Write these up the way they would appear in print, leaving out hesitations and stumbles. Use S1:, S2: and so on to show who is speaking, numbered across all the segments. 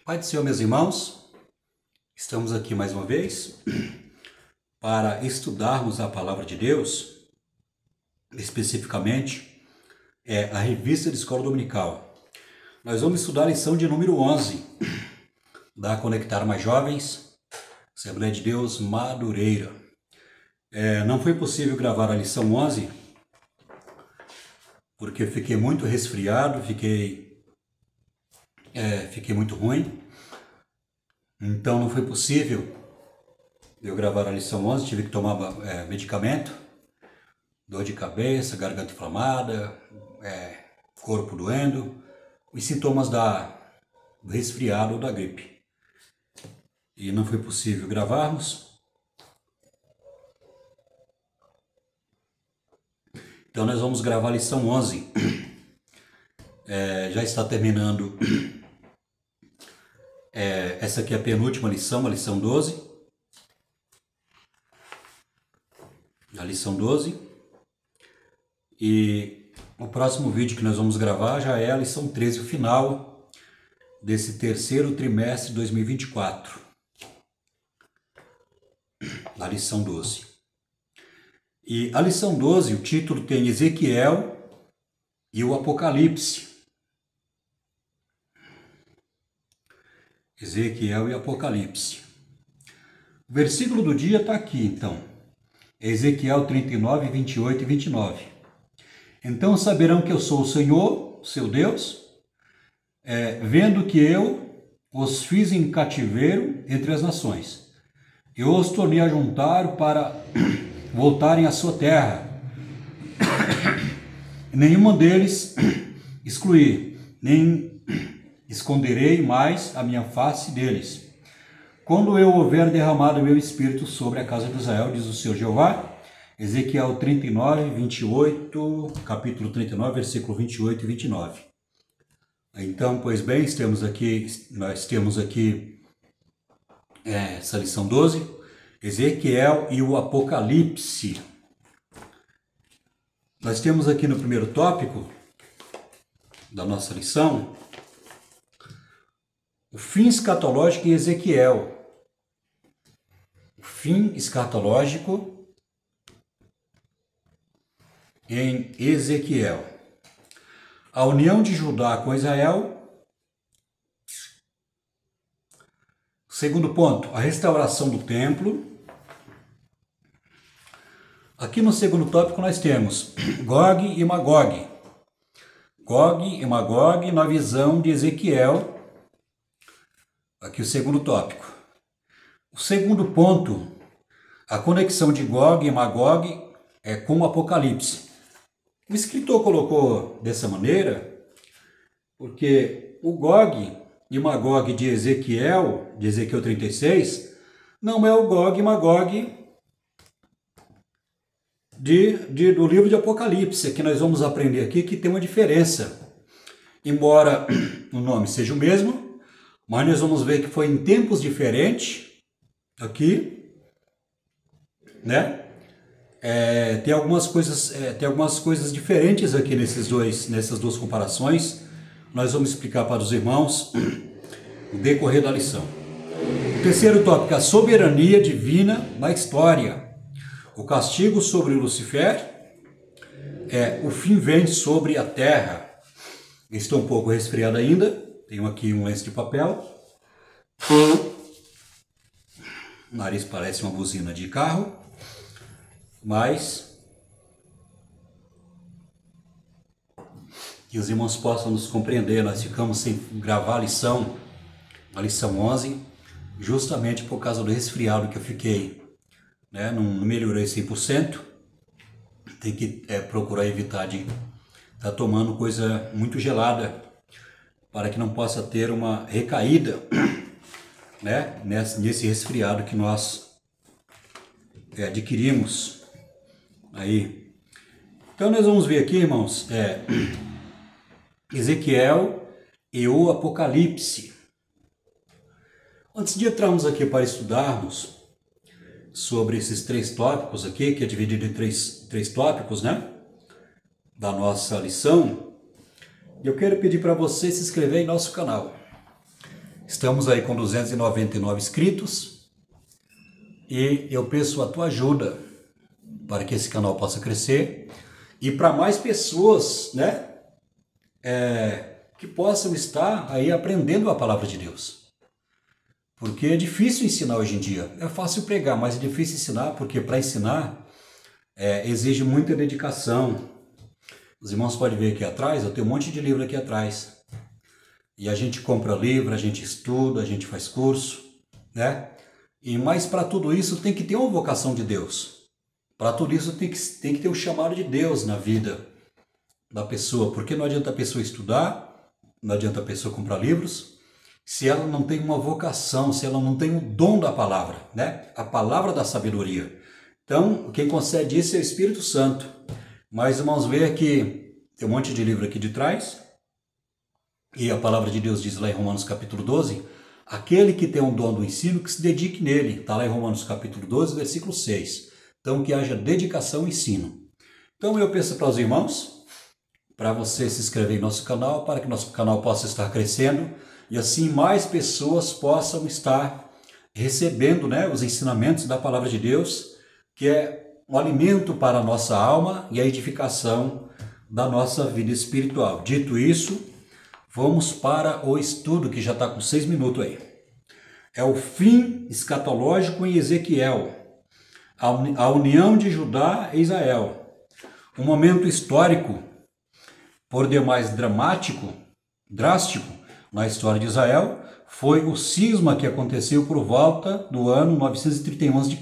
S1: Pai do Senhor, meus irmãos, estamos aqui mais uma vez para estudarmos a Palavra de Deus, especificamente a Revista de Escola Dominical. Nós vamos estudar a lição de número 11 da Conectar Mais Jovens, Assembleia de Deus Madureira. Não foi possível gravar a lição 11 porque eu fiquei muito resfriado, fiquei muito ruim, então não foi possível eu gravar a lição 11, tive que tomar medicamento, dor de cabeça, garganta inflamada, corpo doendo, os sintomas do resfriado ou da gripe. E não foi possível gravarmos. Então nós vamos gravar a lição 11. Já está terminando. Essa aqui é a penúltima lição, a lição 12. A lição 12. E o próximo vídeo que nós vamos gravar já é a lição 13, o final desse terceiro trimestre de 2024. A lição 12. E a lição 12, o título tem Ezequiel e o Apocalipse. Ezequiel e Apocalipse. O versículo do dia está aqui, então. Ezequiel 39, 28 e 29. Então saberão que eu sou o Senhor, seu Deus, vendo que eu os fiz em cativeiro entre as nações. Eu os tornei a juntar para voltarem à sua terra. Nenhuma deles excluí, nem esconderei mais a minha face deles. Quando eu houver derramado meu espírito sobre a casa de Israel, diz o Senhor Jeová. Ezequiel 39, 28, capítulo 39, versículo 28 e 29. Então, pois bem, nós temos aqui essa lição 12, Ezequiel e o Apocalipse. Nós temos aqui no primeiro tópico da nossa lição, o fim escatológico em Ezequiel. O fim escatológico em Ezequiel. A união de Judá com Israel. Segundo ponto, a restauração do templo. Aqui no segundo tópico nós temos Gog e Magog. Gog e Magog na visão de Ezequiel. Aqui o segundo tópico. O segundo ponto, a conexão de Gog e Magog com o Apocalipse. O escritor colocou dessa maneira porque o Gog e Magog de Ezequiel 36, não é o Gog e Magog do livro de Apocalipse, que nós vamos aprender aqui que tem uma diferença. Embora o nome seja o mesmo, mas nós vamos ver que foi em tempos diferentes aqui, né? Tem algumas coisas diferentes aqui nessas duas comparações. Nós vamos explicar para os irmãos no decorrer da lição. O terceiro tópico, a soberania divina na história. O castigo sobre Lucifer, o fim vem sobre a terra. Estou um pouco resfriado ainda, tenho aqui um lenço de papel. O nariz parece uma buzina de carro, mas que os irmãos possam nos compreender. Nós ficamos sem gravar a lição 11, justamente por causa do resfriado que eu fiquei. Não melhorei 100%, tem que procurar evitar de estar tomando coisa muito gelada, para que não possa ter uma recaída, nesse resfriado que nós adquirimos aí. Então nós vamos ver aqui, irmãos, Ezequiel e o Apocalipse. Antes de entrarmos aqui para estudarmos sobre esses três tópicos aqui, que é dividido em três tópicos, da nossa lição, eu quero pedir para você se inscrever em nosso canal. Estamos aí com 299 inscritos e eu peço a tua ajuda para que esse canal possa crescer e para mais pessoas, né, que possam estar aí aprendendo a palavra de Deus. Porque é difícil ensinar hoje em dia. É fácil pregar, mas é difícil ensinar, porque para ensinar exige muita dedicação. Os irmãos podem ver aqui atrás, eu tenho um monte de livro aqui atrás. E a gente compra livro, a gente estuda, a gente faz curso, né? Mas para tudo isso tem que ter uma vocação de Deus. Para tudo isso tem que ter o chamado de Deus na vida da pessoa. Porque não adianta a pessoa estudar, não adianta a pessoa comprar livros, se ela não tem uma vocação, se ela não tem o dom da palavra, né? A palavra da sabedoria. Então, quem concede isso é o Espírito Santo. Mas, irmãos, veja que tem um monte de livro aqui de trás. E a palavra de Deus diz lá em Romanos capítulo 12, aquele que tem um dom do ensino, que se dedique nele. Está lá em Romanos capítulo 12, versículo 6. Então, que haja dedicação e ensino. Então, eu peço para os irmãos, para você se inscrever em nosso canal, para que nosso canal possa estar crescendo e assim mais pessoas possam estar recebendo, né, os ensinamentos da palavra de Deus, que é um alimento para a nossa alma e a edificação da nossa vida espiritual. Dito isso, vamos para o estudo, que já está com 6 minutos aí. É o fim escatológico em Ezequiel, a união de Judá e Israel. Um momento histórico, por demais drástico na história de Israel, foi o cisma que aconteceu por volta do ano 931 a.C.,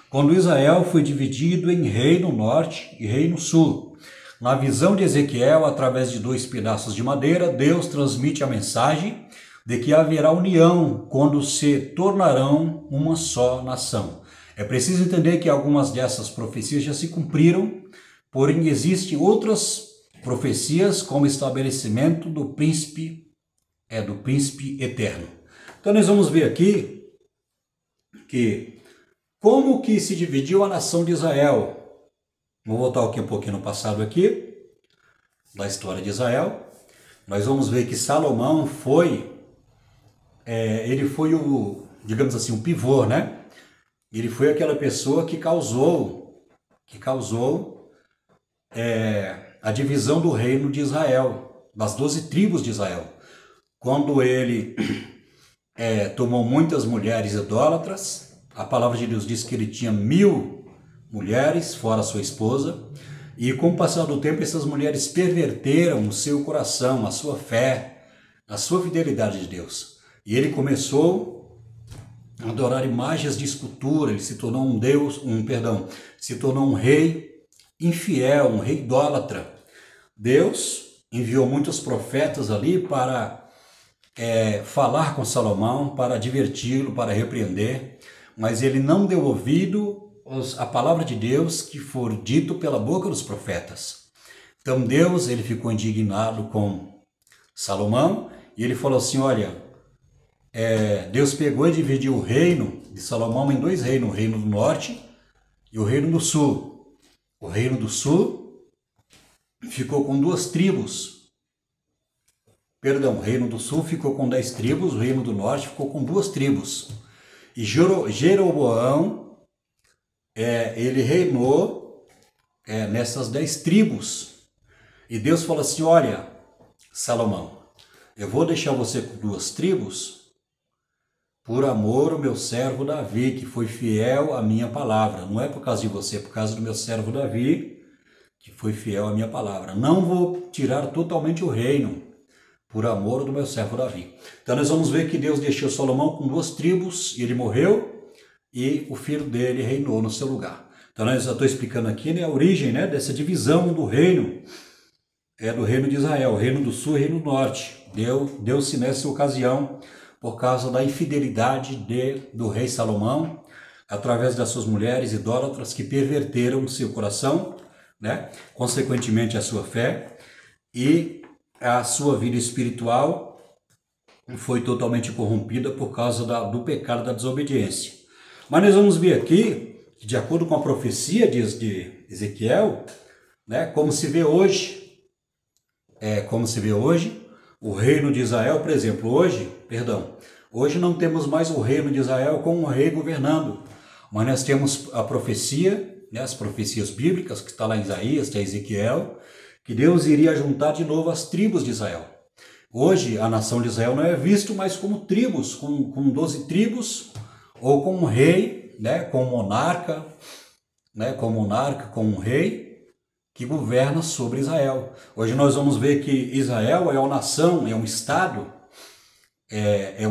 S1: quando Israel foi dividido em Reino Norte e Reino Sul. Na visão de Ezequiel, através de 2 pedaços de madeira, Deus transmite a mensagem de que haverá união quando se tornarão uma só nação. É preciso entender que algumas dessas profecias já se cumpriram, porém existem outras profecias como estabelecimento do príncipe eterno. Então nós vamos ver aqui que como que se dividiu a nação de Israel. Vou voltar aqui um pouquinho no passado aqui, da história de Israel. Nós vamos ver que Salomão ele foi o, digamos assim, o pivô, né? Ele foi aquela pessoa que causou a divisão do reino de Israel, das 12 tribos de Israel. Quando ele tomou muitas mulheres idólatras, a palavra de Deus diz que ele tinha 1000 mulheres, fora sua esposa, e com o passar do tempo essas mulheres perverteram o seu coração, a sua fé, a sua fidelidade de Deus. E ele começou a adorar imagens de escultura, ele se tornou se tornou um rei infiel, um rei idólatra. Deus enviou muitos profetas ali para falar com Salomão, para adverti-lo, para repreender, mas ele não deu ouvido a palavra de Deus que for dito pela boca dos profetas. Então Deus, ele ficou indignado com Salomão e ele falou assim, olha, Deus pegou e dividiu o reino de Salomão em 2 reinos, o reino do norte e o reino do sul. O reino do sul ficou com 2 tribos. Perdão, o reino do sul ficou com 10 tribos, o reino do norte ficou com 2 tribos. E Jeroboão, ele reinou nessas 10 tribos. E Deus falou assim, olha, Salomão, eu vou deixar você com 2 tribos por amor ao meu servo Davi, que foi fiel à minha palavra. Não é por causa de você, é por causa do meu servo Davi, que foi fiel à minha palavra. Não vou tirar totalmente o reino por amor do meu servo Davi. Então nós vamos ver que Deus deixou Salomão com 2 tribos, e ele morreu, e o filho dele reinou no seu lugar. Então eu já estou explicando aqui, né, a origem, né, dessa divisão do reino, do reino de Israel, o reino do sul e o reino do norte. Deu-se nessa ocasião por causa da infidelidade do rei Salomão, através das suas mulheres idólatras que perverteram o seu coração, né, consequentemente a sua fé, e a sua vida espiritual foi totalmente corrompida por causa do pecado da desobediência. Mas nós vamos ver aqui, que de acordo com a profecia de Ezequiel, né, como se vê hoje, o reino de Israel, por exemplo, hoje não temos mais o reino de Israel com um rei governando, mas nós temos a profecia, né, as profecias bíblicas, que está lá em Isaías, tem Ezequiel, que Deus iria juntar de novo as tribos de Israel. Hoje, a nação de Israel não é visto mais como tribos, com 12 tribos, ou com um rei, né, com um monarca, com um rei, que governa sobre Israel. Hoje nós vamos ver que Israel é uma nação, é um estado, é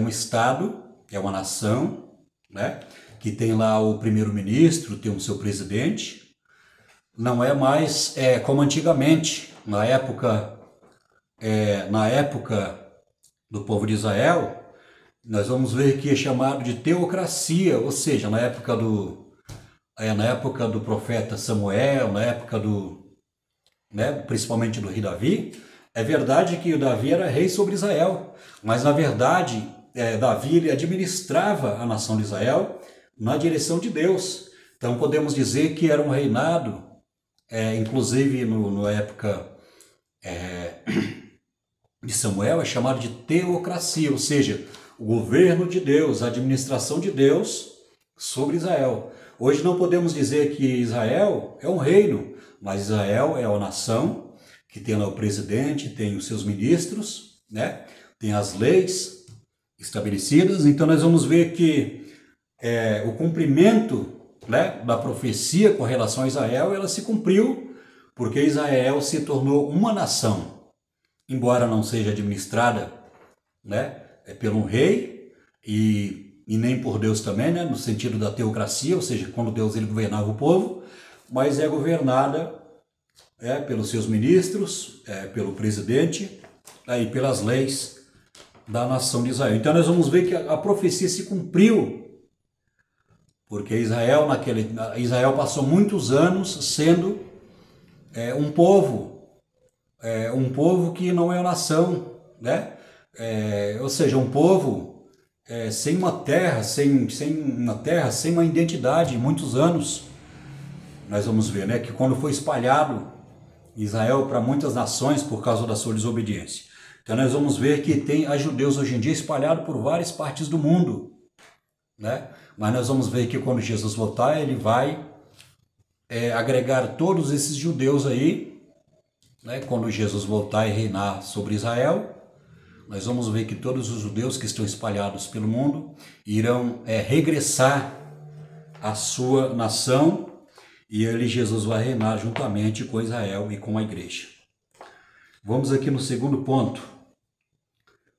S1: uma nação, né? Que tem lá o primeiro-ministro, tem o seu presidente. Não é mais como antigamente, na época do povo de Israel, nós vamos ver que é chamado de teocracia, ou seja, na época do profeta Samuel, na época principalmente do rei Davi. É verdade que o Davi era rei sobre Israel, mas na verdade Davi ele administrava a nação de Israel na direção de Deus. Então podemos dizer que era um reinado, inclusive na época de Samuel, é chamado de teocracia, ou seja, o governo de Deus, a administração de Deus sobre Israel. Hoje não podemos dizer que Israel é um reino, mas Israel é uma nação que tem lá o presidente, tem os seus ministros, né? Tem as leis estabelecidas. Então nós vamos ver que o cumprimento, né, da profecia com relação a Israel, ela se cumpriu, porque Israel se tornou uma nação, embora não seja administrada, né, por um rei e nem por Deus também, né, no sentido da teocracia, ou seja, quando Deus ele governava o povo, mas é governada pelos seus ministros, pelo presidente, e pelas leis da nação de Israel. Então nós vamos ver que a profecia se cumpriu, porque Israel passou muitos anos sendo um povo que não é uma nação, né? Ou seja, um povo sem uma terra, sem uma identidade, muitos anos. Nós vamos ver, né, que quando foi espalhado Israel para muitas nações por causa da sua desobediência. Então nós vamos ver que tem judeus hoje em dia espalhados por várias partes do mundo, né? Mas nós vamos ver que quando Jesus voltar, ele vai agregar todos esses judeus aí, né? Quando Jesus voltar e reinar sobre Israel, nós vamos ver que todos os judeus que estão espalhados pelo mundo irão regressar à sua nação, e ele, Jesus, vai reinar juntamente com Israel e com a igreja. Vamos aqui no segundo ponto.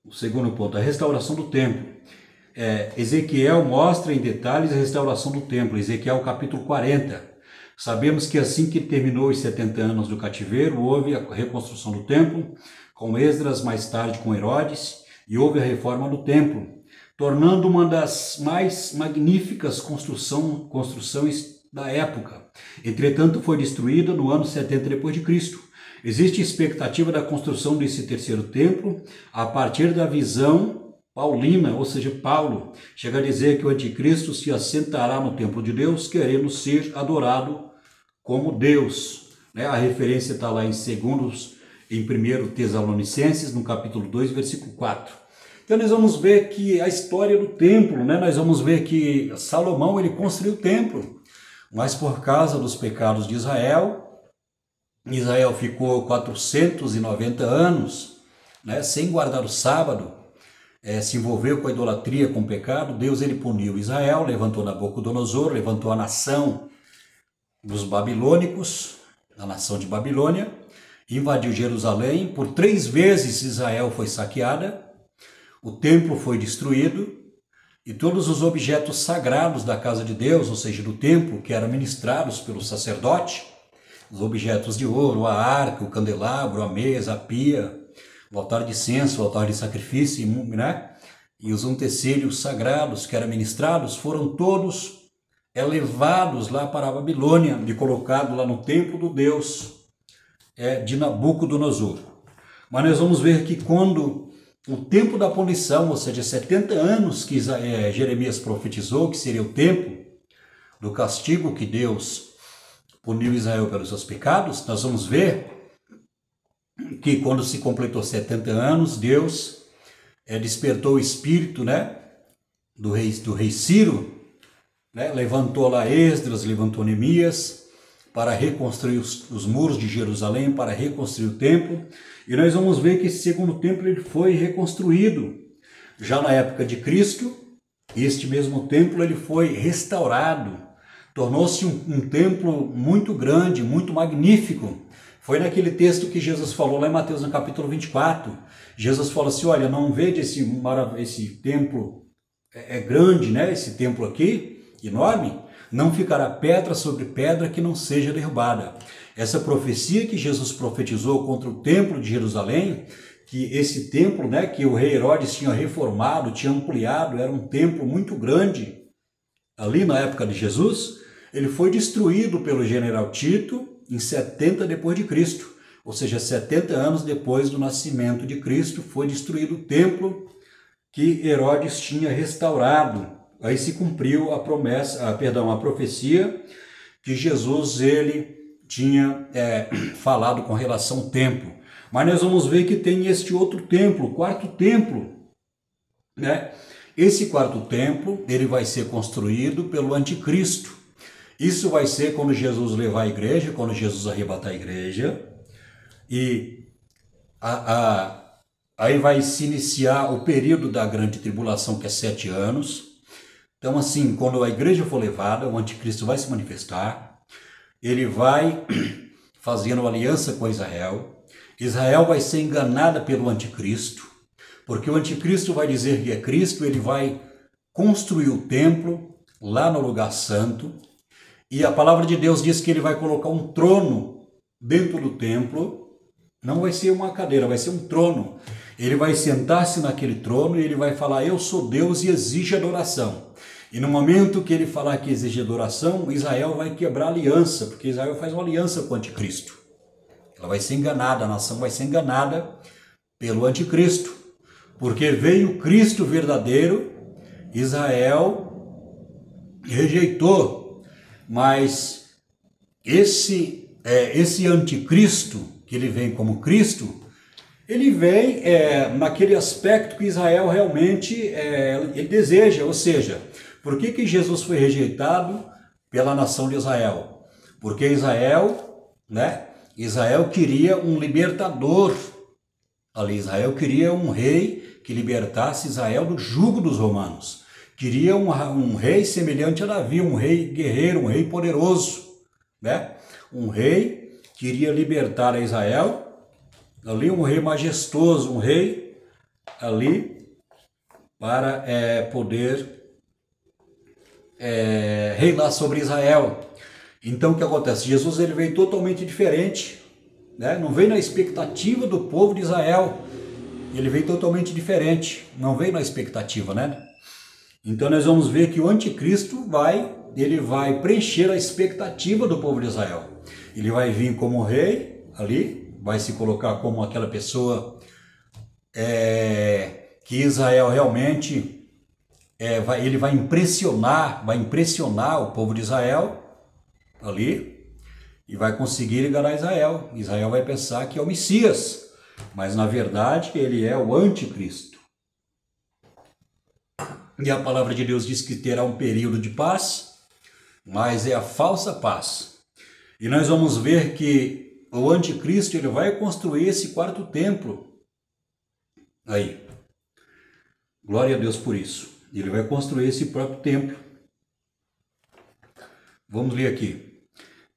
S1: O segundo ponto, a restauração do templo. Ezequiel mostra em detalhes a restauração do templo. Ezequiel capítulo 40. Sabemos que assim que terminou os 70 anos do cativeiro, houve a reconstrução do templo, com Esdras, mais tarde com Herodes, e houve a reforma do templo, tornando uma das mais magníficas construções da época. Entretanto, foi destruída no ano 70 depois de Cristo. Existe expectativa da construção desse terceiro templo a partir da visão paulina, ou seja, Paulo chega a dizer que o anticristo se assentará no templo de Deus, querendo ser adorado como Deus. A referência está lá em 1 Tessalonicenses, no capítulo 2, versículo 4. Então nós vamos ver que a história do templo, nós vamos ver que Salomão ele construiu o templo, mas por causa dos pecados de Israel ficou 490 anos, sem guardar o sábado, se envolveu com a idolatria, com o pecado. Deus ele puniu Israel, levantou Nabucodonosor, levantou a nação dos babilônicos, a nação de Babilônia, invadiu Jerusalém. Por 3 vezes Israel foi saqueada, o templo foi destruído, e todos os objetos sagrados da casa de Deus, ou seja, do templo, que eram ministrados pelo sacerdote, os objetos de ouro, a arca, o candelabro, a mesa, a pia, o altar de incenso, o altar de sacrifício, e os utensílios sagrados que eram ministrados, foram todos levados lá para a Babilônia e colocados lá no templo do Deus de Nabucodonosor. Mas nós vamos ver que quando o tempo da punição, ou seja, 70 anos que Jeremias profetizou, que seria o tempo do castigo que Deus puniu Israel pelos seus pecados, nós vamos ver que quando se completou 70 anos, Deus despertou o espírito, né, do rei Ciro, né, levantou lá Esdras, levantou Neemias para reconstruir os muros de Jerusalém, para reconstruir o templo. E nós vamos ver que esse segundo templo ele foi reconstruído já na época de Cristo. Este mesmo templo ele foi restaurado, tornou-se um templo muito grande, muito magnífico. Foi naquele texto que Jesus falou lá em Mateus no capítulo 24. Jesus falou assim, olha, não veja esse templo grande, né? Esse templo aqui, enorme, não ficará pedra sobre pedra que não seja derrubada. Essa profecia que Jesus profetizou contra o templo de Jerusalém, que esse templo, né, que o rei Herodes tinha reformado, tinha ampliado, era um templo muito grande, ali na época de Jesus, ele foi destruído pelo general Tito em 70 depois de Cristo, ou seja, 70 anos depois do nascimento de Cristo, foi destruído o templo que Herodes tinha restaurado. Aí se cumpriu a profecia que Jesus ele tinha falado com relação ao templo. Mas nós vamos ver que tem este outro templo, o quarto templo, né? Esse quarto templo ele vai ser construído pelo anticristo. Isso vai ser quando Jesus levar a igreja, quando Jesus arrebatar a igreja, e aí vai se iniciar o período da grande tribulação, que é 7 anos. Então, assim, quando a igreja for levada, o anticristo vai se manifestar, ele vai fazendo aliança com Israel. Israel vai ser enganada pelo anticristo, porque o anticristo vai dizer que é Cristo, ele vai construir o templo lá no lugar santo, e a palavra de Deus diz que ele vai colocar um trono dentro do templo. Não vai ser uma cadeira, vai ser um trono. Ele vai sentar-se naquele trono e ele vai falar, eu sou Deus e exige adoração. E no momento que ele falar que exige adoração, Israel vai quebrar aliança, porque Israel faz uma aliança com o anticristo. Ela vai ser enganada, a nação vai ser enganada pelo anticristo. Porque veio o Cristo verdadeiro, Israel rejeitou. Mas esse anticristo, que ele vem como Cristo, ele vem naquele aspecto que Israel realmente ele deseja, ou seja, por que Jesus foi rejeitado pela nação de Israel? Porque Israel, né? Israel queria um libertador ali, Israel queria um rei que libertasse Israel do jugo dos romanos. Queria um rei semelhante a Davi, um rei guerreiro, um rei poderoso, né? Um rei que iria libertar a Israel, ali um rei majestoso, um rei ali para poder reinar sobre Israel. Então o que acontece? Jesus ele veio totalmente diferente, né? Não veio na expectativa do povo de Israel, ele veio totalmente diferente, não veio na expectativa, né? Então nós vamos ver que o anticristo ele vai preencher a expectativa do povo de Israel. Ele vai vir como rei ali, vai se colocar como aquela pessoa que Israel realmente ele vai impressionar o povo de Israel ali e vai conseguir enganar Israel. Israel vai pensar que é o Messias, mas na verdade ele é o anticristo. E a palavra de Deus diz que terá um período de paz, mas é a falsa paz. E nós vamos ver que o anticristo ele vai construir esse quarto templo. Aí, glória a Deus por isso. Ele vai construir esse próprio templo. Vamos ler aqui.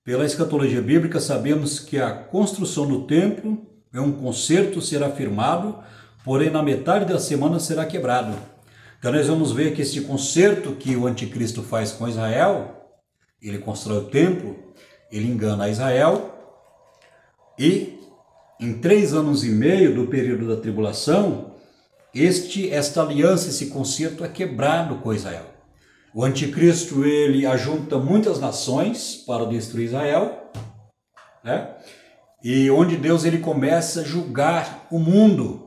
S1: Pela escatologia bíblica, sabemos que a construção do templo é um concerto, será firmado, porém na metade da semana será quebrado. Então nós vamos ver que esse concerto que o anticristo faz com Israel, ele constrói o templo, ele engana Israel, e em 3 anos e meio do período da tribulação, esta aliança, esse concerto é quebrado com Israel. O anticristo ele ajunta muitas nações para destruir Israel, né? E onde Deus ele começa a julgar o mundo.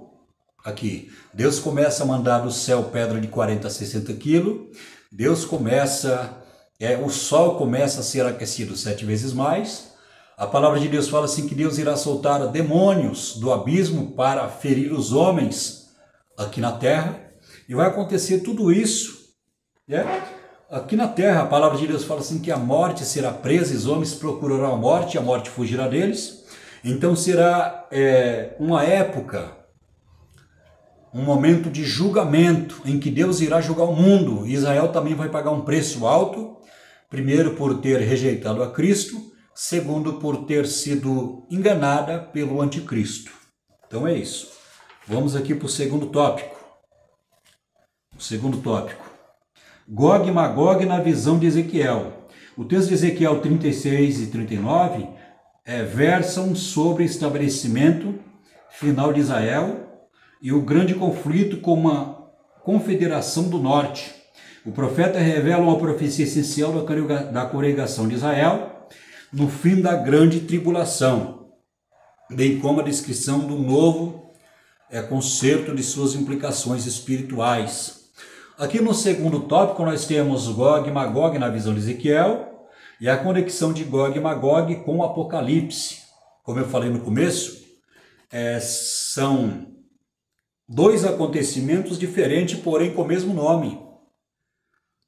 S1: Aqui, Deus começa a mandar do céu pedra de 40 a 60 quilos, Deus começa, o sol começa a ser aquecido 7 vezes mais, A palavra de Deus fala assim que Deus irá soltar demônios do abismo para ferir os homens aqui na terra. E vai acontecer tudo isso, né? Aqui na terra, a palavra de Deus fala assim que a morte será presa, e os homens procurarão a morte fugirá deles. Então será uma época, um momento de julgamento, em que Deus irá julgar o mundo. Israel também vai pagar um preço alto, primeiro por ter rejeitado a Cristo, segundo por ter sido enganada pelo anticristo. Então é isso. Vamos aqui para o segundo tópico. O segundo tópico. Gog e Magog na visão de Ezequiel. O texto de Ezequiel 36 e 39 versam sobre o estabelecimento final de Israel e o grande conflito com uma confederação do norte. O profeta revela uma profecia essencial da congregação de Israel no fim da grande tribulação, bem como a descrição do novo concerto de suas implicações espirituais. Aqui no segundo tópico nós temos Gog e Magog na visão de Ezequiel e a conexão de Gog e Magog com o Apocalipse. Como eu falei no começo, são dois acontecimentos diferentes, porém com o mesmo nome,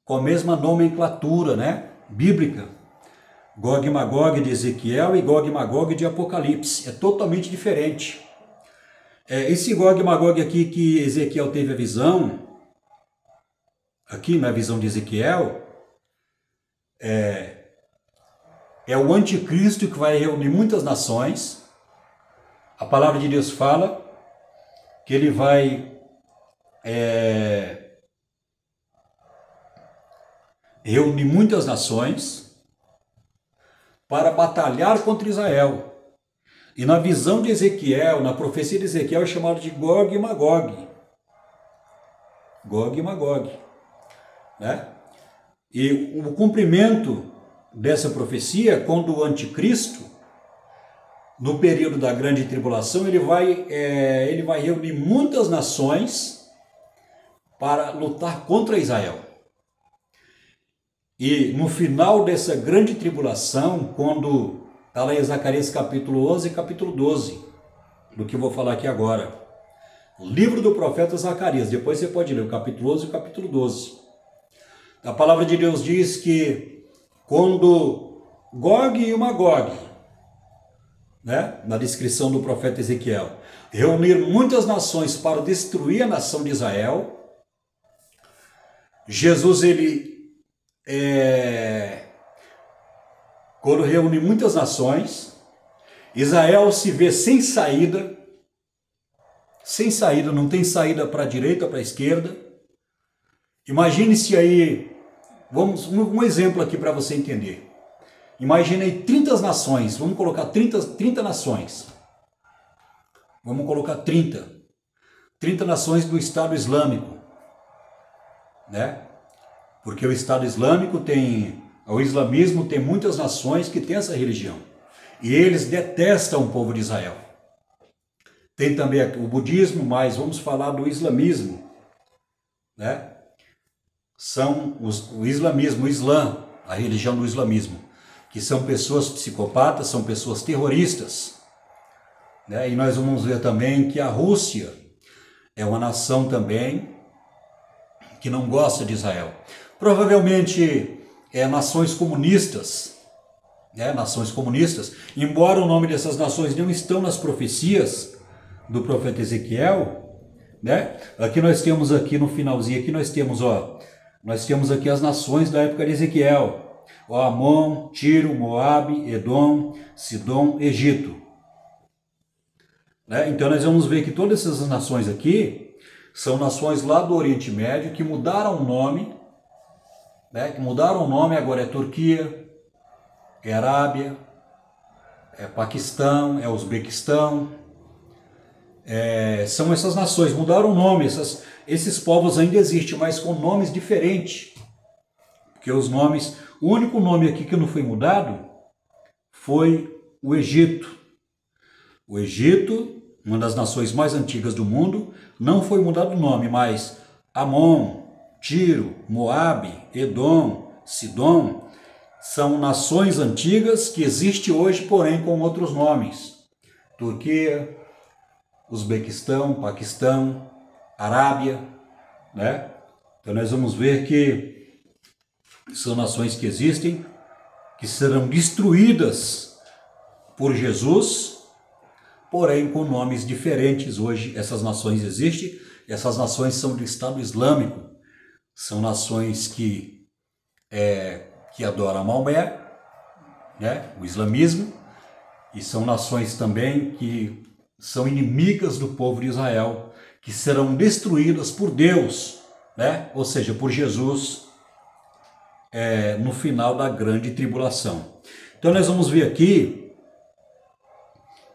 S1: com a mesma nomenclatura, né, bíblica. Gog e Magog de Ezequiel e Gog e Magog de Apocalipse. É totalmente diferente. Esse Gog e Magog aqui que Ezequiel teve a visão, aqui na visão de Ezequiel, é o anticristo que vai reunir muitas nações. A palavra de Deus fala que ele vai reunir muitas nações para batalhar contra Israel. E na visão de Ezequiel, na profecia de Ezequiel, é chamado de Gog e Magog. Gog e Magog, né? E o cumprimento dessa profecia, quando o anticristo, no período da grande tribulação, ele vai reunir muitas nações para lutar contra Israel. E no final dessa grande tribulação, quando está lá em Zacarias capítulo 11 e capítulo 12, do que eu vou falar aqui agora, o livro do profeta Zacarias, depois você pode ler o capítulo 11 e o capítulo 12. A palavra de Deus diz que quando Gog e Magog, né, na descrição do profeta Ezequiel, reunir muitas nações para destruir a nação de Israel, Jesus, quando reúne muitas nações, Israel se vê sem saída, não tem saída para a direita ou para a esquerda. Imagine-se aí, um exemplo aqui para você entender. Imagine aí 30 nações, vamos colocar 30 nações. Vamos colocar 30 nações do Estado Islâmico, né? Porque o Estado Islâmico o islamismo tem muitas nações que têm essa religião. E eles detestam o povo de Israel. Tem também o budismo, mas vamos falar do islamismo, né? São o islamismo, o Islã, a religião do islamismo, que são pessoas psicopatas, são pessoas terroristas, né? E nós vamos ver também que a Rússia é uma nação também que não gosta de Israel. Provavelmente nações comunistas, né? Nações comunistas, embora o nome dessas nações não estão nas profecias do profeta Ezequiel, né? Aqui nós temos aqui no finalzinho, aqui nós temos aqui as nações da época de Ezequiel: Amon, Tiro, Moabe, Edom, Sidom, Egito. Né? Então nós vamos ver que todas essas nações aqui são nações lá do Oriente Médio que mudaram o nome, né? Que mudaram o nome, agora é Turquia, é Arábia, é Paquistão, é Uzbequistão. São essas nações, mudaram o nome, esses povos ainda existem, mas com nomes diferentes. Porque o único nome aqui que não foi mudado foi o Egito. O Egito, uma das nações mais antigas do mundo, não foi mudado o nome, mas Amon, Tiro, Moabe, Edom, Sidom, são nações antigas que existem hoje, porém com outros nomes. Turquia, Uzbequistão, Paquistão, Arábia, né? Então nós vamos ver que são nações que existem, que serão destruídas por Jesus, porém com nomes diferentes. Hoje essas nações existem, e essas nações são do Estado Islâmico, são nações que adoram Maomé, né, o islamismo, e são nações também que são inimigas do povo de Israel, que serão destruídas por Deus, né, ou seja, por Jesus, no final da grande tribulação. Então nós vamos ver aqui,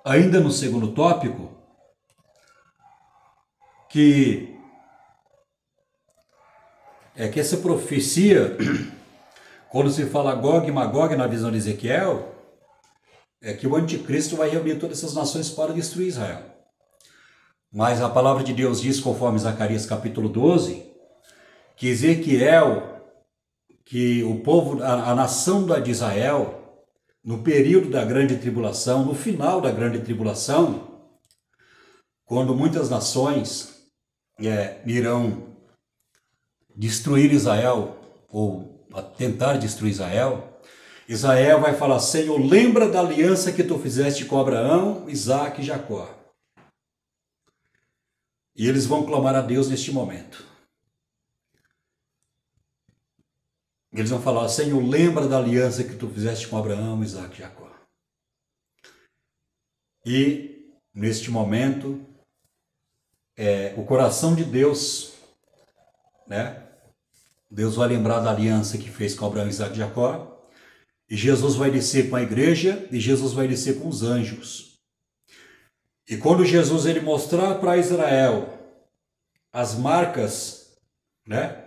S1: ainda no segundo tópico, que essa profecia, quando se fala Gog e Magog na visão de Ezequiel, que o anticristo vai reunir todas essas nações para destruir Israel. Mas a palavra de Deus diz, conforme Zacarias capítulo 12, que Ezequiel, que o povo, a nação de Israel, no período da grande tribulação, no final da grande tribulação, quando muitas nações irão destruir Israel, ou tentar destruir Israel, Israel vai falar: Senhor, lembra da aliança que tu fizeste com Abraão, Isaque e Jacó. E eles vão clamar a Deus neste momento. Eles vão falar: Senhor, lembra da aliança que tu fizeste com Abraão, Isaque e Jacó. E neste momento, o coração de Deus, né? Deus vai lembrar da aliança que fez com Abraão, Isaque e Jacó. E Jesus vai descer com a igreja, e Jesus vai descer com os anjos. E quando Jesus ele mostrar para Israel as marcas, né,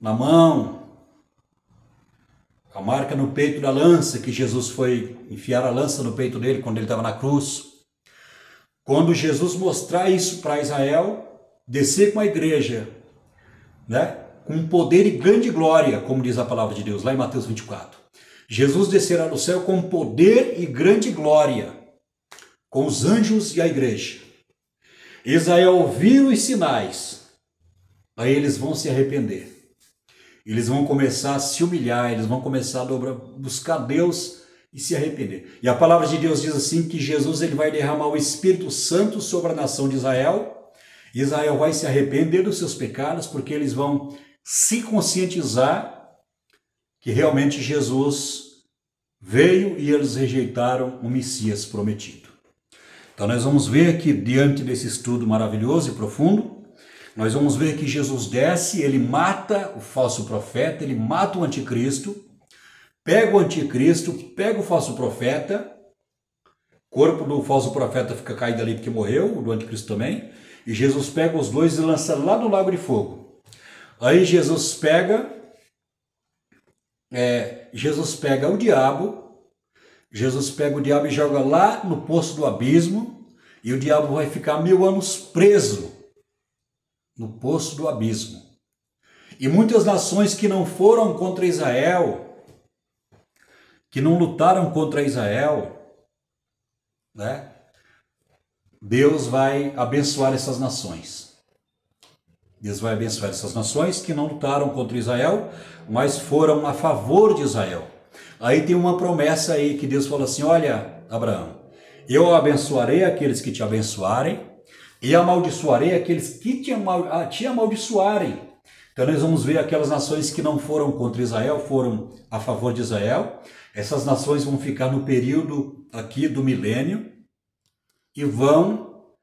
S1: na mão, a marca no peito da lança, que Jesus foi enfiar a lança no peito dele quando ele estava na cruz. Quando Jesus mostrar isso para Israel, descer com a igreja, né, com poder e grande glória, como diz a palavra de Deus lá em Mateus 24. Jesus descerá do céu com poder e grande glória, com os anjos e a igreja. Israel ouviu os sinais, aí eles vão se arrepender. Eles vão começar a se humilhar, eles vão começar a buscar Deus e se arrepender. E a palavra de Deus diz assim que Jesus ele vai derramar o Espírito Santo sobre a nação de Israel. Israel vai se arrepender dos seus pecados, porque eles vão se conscientizar que realmente Jesus veio e eles rejeitaram o Messias prometido. Então nós vamos ver que diante desse estudo maravilhoso e profundo, nós vamos ver que Jesus desce, ele mata o falso profeta, ele mata o anticristo, pega o anticristo, pega o falso profeta, o corpo do falso profeta fica caído ali porque morreu, o do anticristo também, e Jesus pega os dois e lança lá no lago de fogo. Aí Jesus pega o diabo, e joga lá no poço do abismo, e o diabo vai ficar 1000 anos preso no poço do abismo. E muitas nações que não foram contra Israel, que não lutaram contra Israel, né? Deus vai abençoar essas nações. Deus vai abençoar essas nações que não lutaram contra Israel, mas foram a favor de Israel. Aí tem uma promessa aí que Deus fala assim: olha, Abraão, eu abençoarei aqueles que te abençoarem e amaldiçoarei aqueles que te amaldiçoarem. Então nós vamos ver aquelas nações que não foram contra Israel, foram a favor de Israel. Essas nações vão ficar no período aqui do milênio e vão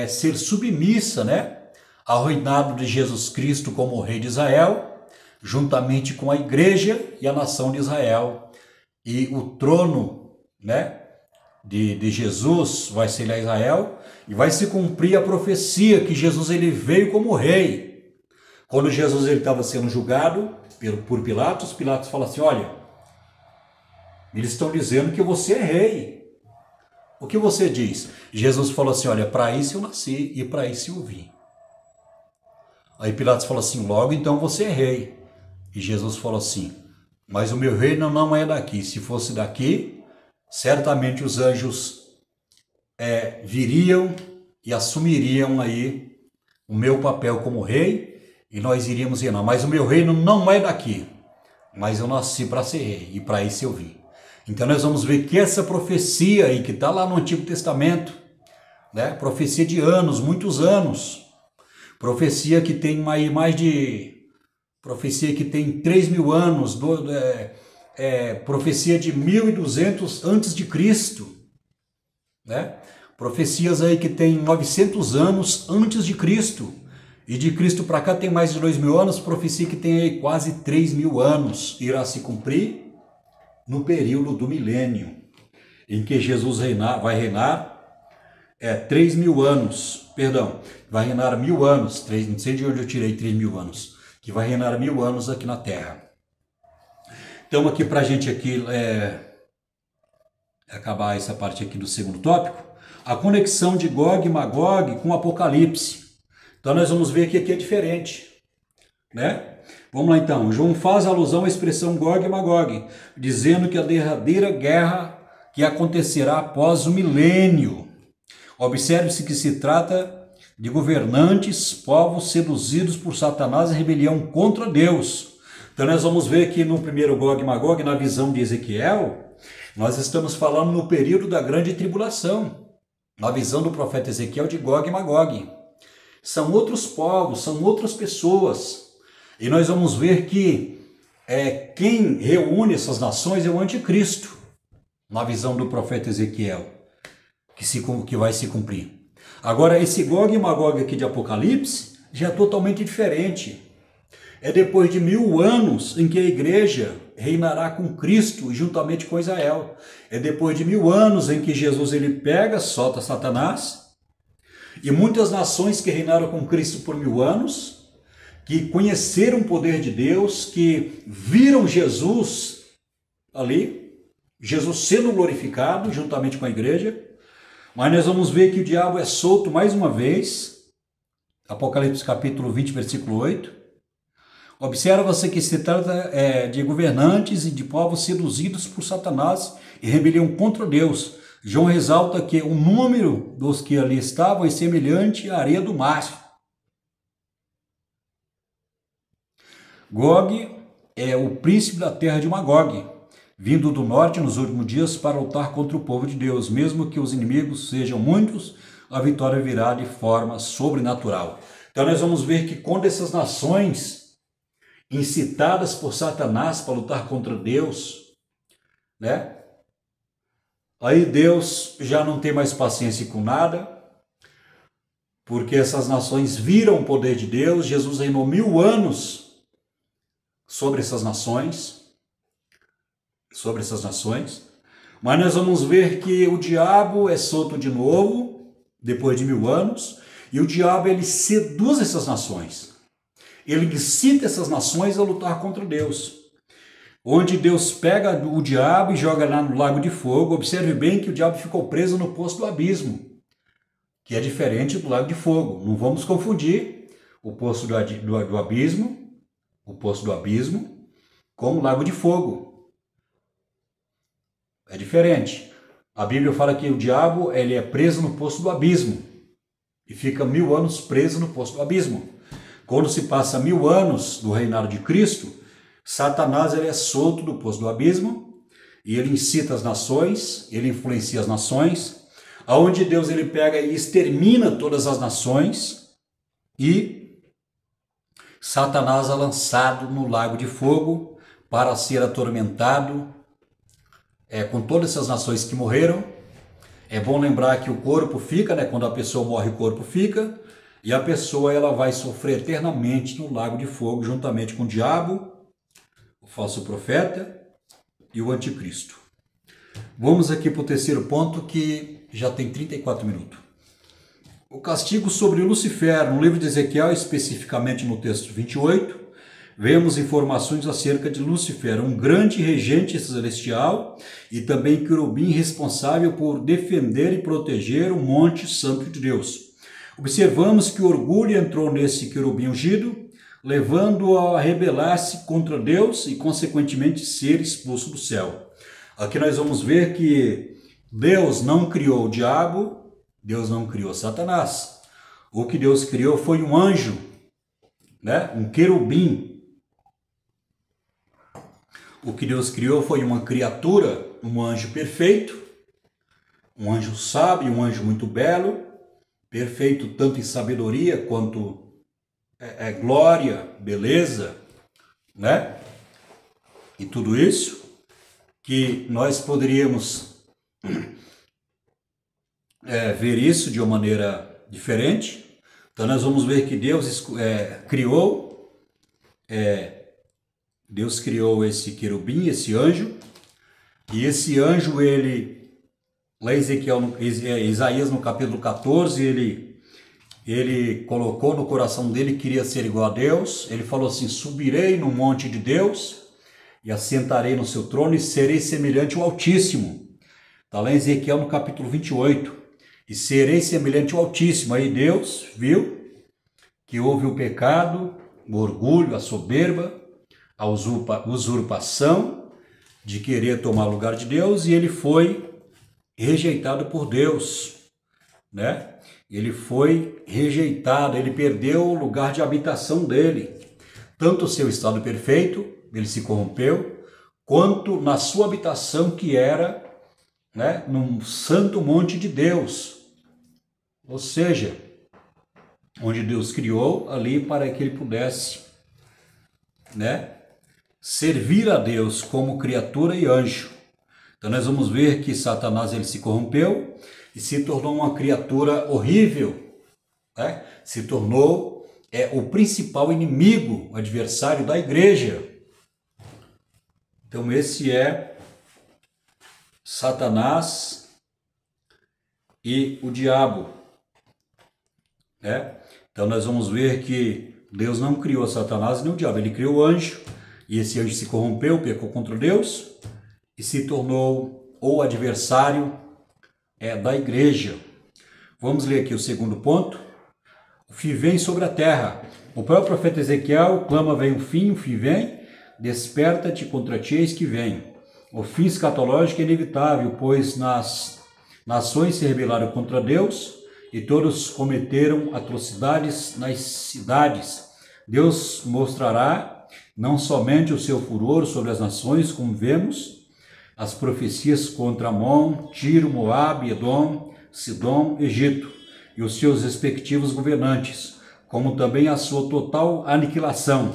S1: ser submissa, né, ao reinado de Jesus Cristo como rei de Israel, juntamente com a igreja e a nação de Israel. E o trono, né, de Jesus vai ser lá Israel, e vai se cumprir a profecia que Jesus ele veio como rei. Quando Jesus ele estava sendo julgado por Pilatos, Pilatos fala assim: olha, eles estão dizendo que você é rei. O que você diz? Jesus falou assim: olha, para isso eu nasci e para isso eu vim. Aí Pilatos falou assim: logo então você é rei. E Jesus falou assim: mas o meu reino não é daqui. Se fosse daqui, certamente os anjos viriam e assumiriam aí o meu papel como rei e nós iríamos reinar. Mas o meu reino não é daqui, mas eu nasci para ser rei e para isso eu vim. Então nós vamos ver que essa profecia aí que está lá no Antigo Testamento, né? Profecia de anos, muitos anos, profecia que tem profecia que tem 3.000 anos, profecia de 1.200 antes de Cristo, né? Profecias aí que tem 900 anos antes de Cristo, e de Cristo para cá tem mais de 2.000 anos, profecia que tem aí quase 3.000 anos, irá se cumprir no período do milênio, em que Jesus vai reinar 3.000 anos, perdão, vai reinar 1.000 anos, não sei de onde eu tirei 3.000 anos, que vai reinar 1.000 anos aqui na Terra. Então aqui para a gente aqui acabar essa parte aqui do segundo tópico, a conexão de Gog e Magog com o Apocalipse. Então nós vamos ver que aqui é diferente, né? Vamos lá então, João faz alusão à expressão Gog e Magog, dizendo que a derradeira guerra que acontecerá após o milênio. Observe-se que se trata de governantes, povos seduzidos por Satanás em rebelião contra Deus. Então nós vamos ver que no primeiro Gog e Magog, na visão de Ezequiel, nós estamos falando no período da grande tribulação, na visão do profeta Ezequiel de Gog e Magog. São outros povos, são outras pessoas. E nós vamos ver que quem reúne essas nações é o anticristo, na visão do profeta Ezequiel, que vai se cumprir. Agora, esse Gog e Magog aqui de Apocalipse já é totalmente diferente. É depois de 1.000 anos em que a igreja reinará com Cristo juntamente com Israel. É depois de 1.000 anos em que Jesus solta Satanás, e muitas nações que reinaram com Cristo por 1.000 anos, que conheceram o poder de Deus, que viram Jesus ali, Jesus sendo glorificado juntamente com a igreja. Mas nós vamos ver que o diabo é solto mais uma vez, Apocalipse capítulo 20, versículo 8. Observa-se que se trata de governantes e de povos seduzidos por Satanás e rebeliam contra Deus. João ressalta que o número dos que ali estavam é semelhante à areia do mar. Gog é o príncipe da terra de Magog, vindo do norte nos últimos dias para lutar contra o povo de Deus. Mesmo que os inimigos sejam muitos, a vitória virá de forma sobrenatural. Então nós vamos ver que quando essas nações incitadas por Satanás para lutar contra Deus, né? Aí Deus já não tem mais paciência com nada, porque essas nações viram o poder de Deus. Jesus reinou 1.000 anos sobre essas nações, mas nós vamos ver que o diabo é solto de novo, depois de 1.000 anos, e o diabo ele seduz essas nações, ele incita essas nações a lutar contra Deus, onde Deus pega o diabo e joga lá no lago de fogo. Observe bem que o diabo ficou preso no poço do abismo, que é diferente do lago de fogo. Não vamos confundir o poço do abismo, com o lago de fogo. É diferente. A Bíblia fala que o diabo ele é preso no poço do abismo e fica 1.000 anos preso no poço do abismo. Quando se passa 1.000 anos do reinado de Cristo, Satanás ele é solto do poço do abismo e ele incita as nações, ele influencia as nações, aonde Deus ele pega e extermina todas as nações, e Satanás é lançado no lago de fogo para ser atormentado com todas essas nações que morreram. É bom lembrar que o corpo fica, né? Quando a pessoa morre, o corpo fica, e a pessoa ela vai sofrer eternamente no lago de fogo, juntamente com o diabo, o falso profeta e o anticristo. Vamos aqui para o terceiro ponto, que já tem 34 minutos. O castigo sobre Lucifer. No livro de Ezequiel, especificamente no texto 28, vemos informações acerca de Lucifer, um grande regente celestial e também querubim responsável por defender e proteger o monte santo de Deus. Observamos que o orgulho entrou nesse querubim ungido, levando-o a rebelar-se contra Deus e, consequentemente, ser expulso do céu. Aqui nós vamos ver que Deus não criou o diabo, Deus não criou Satanás. O que Deus criou foi um anjo, né? Um querubim. O que Deus criou foi uma criatura, um anjo perfeito, um anjo sábio, um anjo muito belo, perfeito tanto em sabedoria quanto glória, beleza, né? E tudo isso que nós poderíamos ver isso de uma maneira diferente. Então nós vamos ver que Deus criou esse querubim, esse anjo, e esse anjo, ele, lá em Isaías no capítulo 14, ele colocou no coração dele que queria ser igual a Deus. Ele falou assim: subirei no monte de Deus e assentarei no seu trono e serei semelhante ao Altíssimo. Está lá em Ezequiel no capítulo 28. E serei semelhante ao Altíssimo. Aí Deus viu que houve o pecado, o orgulho, a soberba, a usurpação de querer tomar o lugar de Deus, e ele foi rejeitado por Deus, né? Ele foi rejeitado, ele perdeu o lugar de habitação dele. Tanto o seu estado perfeito, ele se corrompeu, quanto na sua habitação que era, né, num santo monte de Deus. Ou seja, onde Deus criou ali para que ele pudesse, né, servir a Deus como criatura e anjo. Então nós vamos ver que Satanás, ele se corrompeu e se tornou uma criatura horrível, né? Se tornou o principal inimigo, adversário da igreja. Então esse é Satanás e o diabo, né? Então nós vamos ver que Deus não criou Satanás nem o diabo, ele criou o anjo, e esse anjo se corrompeu, pecou contra Deus e se tornou o adversário da igreja. Vamos ler aqui o segundo ponto. O fim vem sobre a terra. O próprio profeta Ezequiel clama: vem o fim vem, desperta-te contra ti, eis que vem. O fim escatológico é inevitável, pois nas nações se rebelaram contra Deus e todos cometeram atrocidades nas cidades. Deus mostrará não somente o seu furor sobre as nações, como vemos as profecias contra Amon, Tiro, Moabe, Edom, Sidom, Egito e os seus respectivos governantes, como também a sua total aniquilação.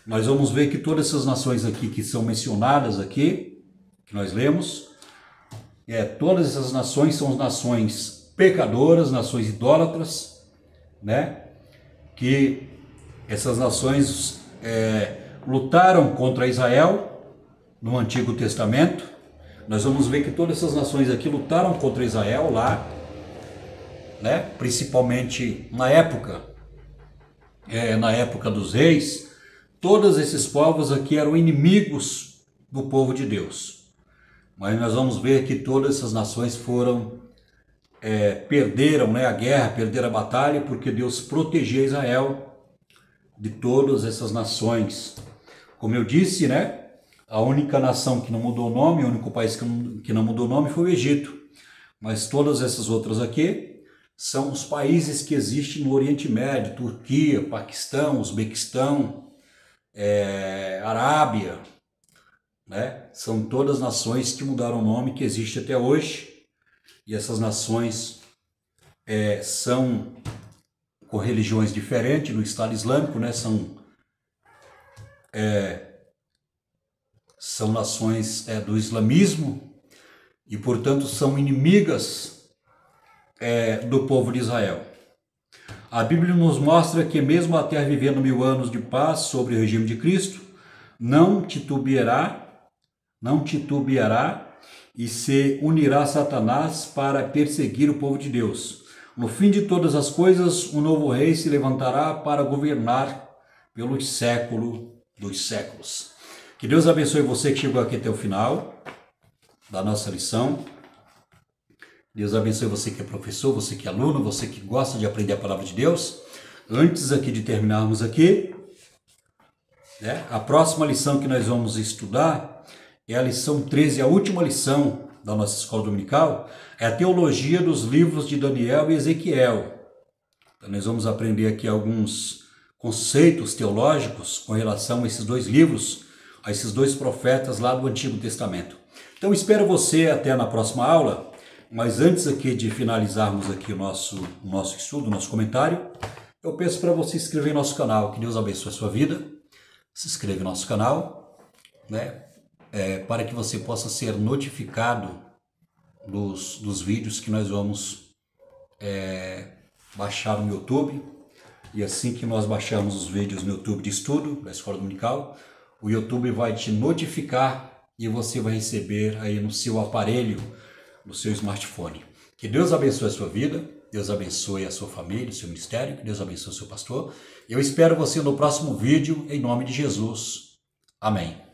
S1: Nós vamos ver que todas essas nações aqui que são mencionadas aqui, que nós lemos, todas essas nações são nações pecadoras, nações idólatras, né? Que essas nações lutaram contra Israel no Antigo Testamento. Nós vamos ver que todas essas nações aqui lutaram contra Israel lá, né? Principalmente na época dos reis. Todos esses povos aqui eram inimigos do povo de Deus. Mas nós vamos ver que todas essas nações perderam, né, a guerra, perderam a batalha, porque Deus protegia Israel de todas essas nações. Como eu disse, né? A única nação que não mudou o nome, o único país que não mudou o nome foi o Egito. Mas todas essas outras aqui são os países que existem no Oriente Médio: Turquia, Paquistão, Uzbequistão, Arábia, né? São todas nações que mudaram o nome, que existem até hoje. E essas nações são com religiões diferentes no Estado Islâmico, né? São nações do islamismo e, portanto, são inimigas do povo de Israel. A Bíblia nos mostra que mesmo a terra vivendo 1000 anos de paz sobre o regime de Cristo, não titubeará e se unirá a Satanás para perseguir o povo de Deus. No fim de todas as coisas, um novo rei se levantará para governar pelos séculos dos séculos. Que Deus abençoe você que chegou aqui até o final da nossa lição. Deus abençoe você que é professor, você que é aluno, você que gosta de aprender a palavra de Deus. Antes aqui de terminarmos aqui, né? A próxima lição que nós vamos estudar é a lição 13, a última lição da nossa escola dominical, é a teologia dos livros de Daniel e Ezequiel. Então, nós vamos aprender aqui alguns conceitos teológicos com relação a esses dois livros, a esses dois profetas lá do Antigo Testamento. Então, espero você até na próxima aula, mas antes aqui de finalizarmos aqui o nosso estudo, o nosso comentário, eu peço para você se inscrever em nosso canal. Que Deus abençoe a sua vida. Se inscreva em nosso canal, né? Para que você possa ser notificado dos vídeos que nós vamos baixar no YouTube. E assim que nós baixarmos os vídeos no YouTube de estudo da Escola Dominical, o YouTube vai te notificar e você vai receber aí no seu aparelho, no seu smartphone. Que Deus abençoe a sua vida, Deus abençoe a sua família, o seu ministério, que Deus abençoe o seu pastor. Eu espero você no próximo vídeo, em nome de Jesus. Amém.